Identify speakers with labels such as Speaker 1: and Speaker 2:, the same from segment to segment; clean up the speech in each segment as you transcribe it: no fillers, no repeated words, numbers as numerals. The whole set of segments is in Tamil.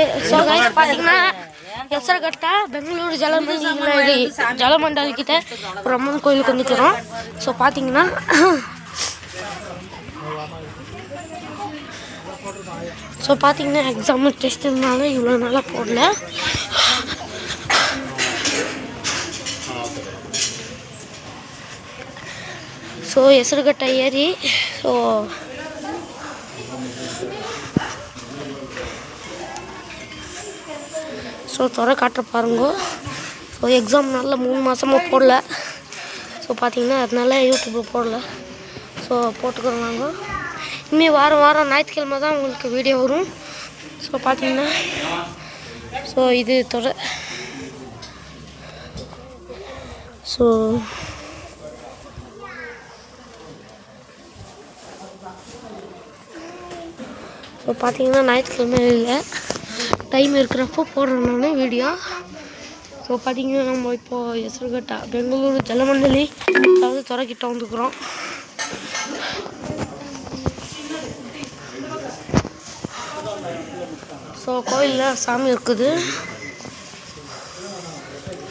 Speaker 1: So guys, பார்த்தீங்கன்னா ಹೆಸರುಘಟ್ಟ ಬೆಂಗಳೂರು ಜಲಮಂಡಲಿ ಬ್ರಹ್ಮನ கோயிலுக்கு வந்துக்கிறோம். ஸோ பார்த்தீங்கன்னா எக்ஸாம் டெஸ்ட்னால இவ்வளோ நாளாக போடல. ஸோ ಹೆಸರುಘಟ್ಟ ஏறி ஸோ துறை காட்டுற பாருங்க. ஸோ எக்ஸாம்னால 3 மாதமாக போடல. ஸோ பார்த்தீங்கன்னா அதனால யூடியூப்பில் போடல. ஸோ போட்டுக்கிறோம் நாங்கள். இனிமேல் வாரம் ஞாயிற்றுக்கிழமை தான் உங்களுக்கு வீடியோ வரும். ஸோ பார்த்தீங்கன்னா இது துறை. ஸோ பார்த்தீங்கன்னா ஞாயிற்றுக்கிழமை இல்லை, டைம் இருக்கிறப்போ போடுறேன் நான் வீடியோ. ஸோ பார்த்தீங்கன்னா நம்ம இப்போது ಹೆಸರುಘಟ್ಟ பெங்களூரு ஜலமண்டலி அதாவது துறைக்கிட்ட வந்துக்கிறோம். ஸோ கோயிலில் சாமி இருக்குது.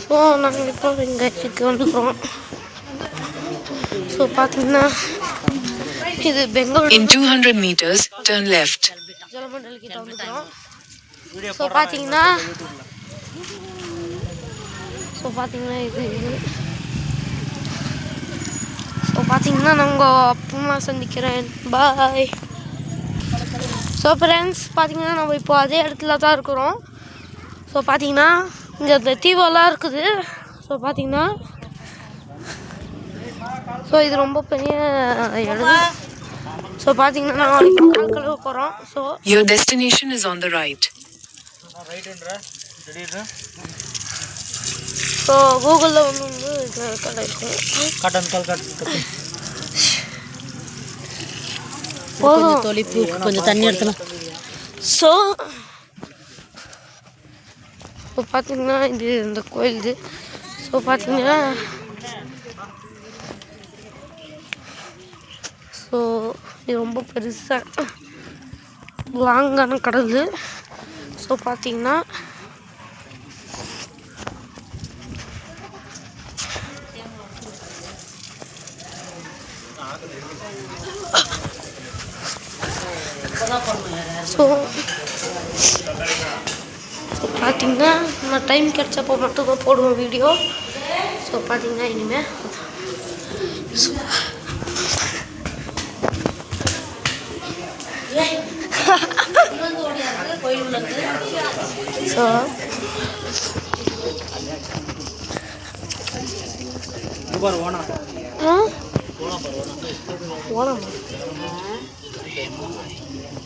Speaker 1: ஸோ நாங்கள் இப்போ இங்கே வந்துக்கிறோம். ஸோ பார்த்தீங்கன்னா இது Bangalore.
Speaker 2: In 200 meters, turn left.
Speaker 1: ஜலமண்டலி கிட்ட வந்துக்கிறோம். ஸோ பார்த்தீங்கன்னா இது ஸோ பார்த்தீங்கன்னா நாங்கள் அப்புறமா சந்திக்கிறேன். பாய். ஸோ ஃப்ரெண்ட்ஸ் பார்த்தீங்கன்னா நம்ம இப்போ அதே இடத்துல தான் இருக்கிறோம். ஸோ பார்த்தீங்கன்னா இங்கே இந்த தீவெல்லாம் இருக்குது. ஸோ பார்த்தீங்கன்னா இது ரொம்ப பெரிய இடம். ஸோ பார்த்தீங்கன்னா நாங்கள் கால் கழுவ போகிறோம். So
Speaker 2: your destination is on the right.
Speaker 1: So கூகுளில் வந்து கடை இருக்கும். போதும்
Speaker 3: கொஞ்சம் தண்ணி எடுத்தணும்.
Speaker 1: ஸோ இப்போ பார்த்தீங்கன்னா இது இந்த கோயில் இது. ஸோ பார்த்தீங்கன்னா இது ரொம்ப பெருசாக லாங்கான கடல். ஸோ பார்த்தீங்கன்னா நான் டைம் கிடைச்சப்போ மட்டும்தான் போடுவேன் வீடியோ. ஸோ பார்த்தீங்கன்னா இனிமேல்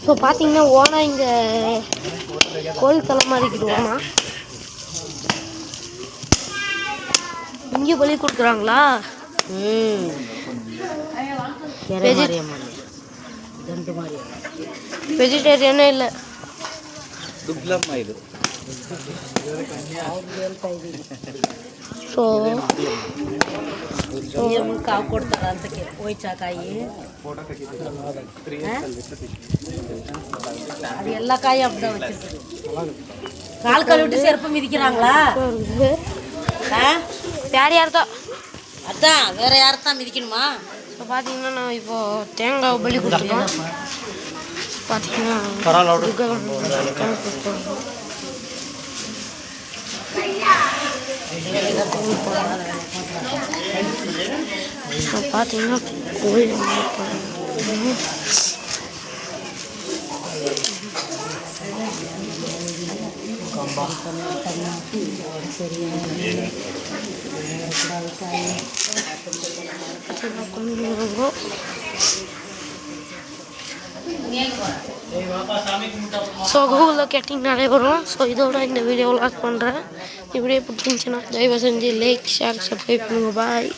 Speaker 1: ஸோ பார்த்தீங்கன்னா ஓனா இங்கே கோயில் தலை மாதிரிக்கிட்டு ஓனா இங்கே பலி கொடுக்குறாங்களா? வெஜிடேரியனே இல்லை. సో
Speaker 3: కావు కొడతారు అంతకే పోయిచాకాయి அது எல்லா காயும் அப்படிதான் வச்சிருக்கு. கால் கழுவிட்டு செருப்பு மிதிக்கிறாங்களா?
Speaker 1: வேற யார்தான்
Speaker 3: அதான் வேற யார்தான் மிதிக்கணுமா?
Speaker 1: இப்போ பார்த்தீங்கன்னா நான் இப்போ தேங்காய் பலி கொடுத்துருக்கோம். பார்த்தீங்கன்னா பார்த்தீங்கன்னா கோயில் ஸோ கூகுளில் கேட்டிங் நடைபெறும். ஸோ இதோட இந்த வீடியோ லாக் பண்ணுறேன். இப்படியே பிடிச்சிருந்துச்சுன்னா தயவு செஞ்சு லைக், ஷேர், சப்ஸ்கிரைப் பண்ணுங்கள். பாய்.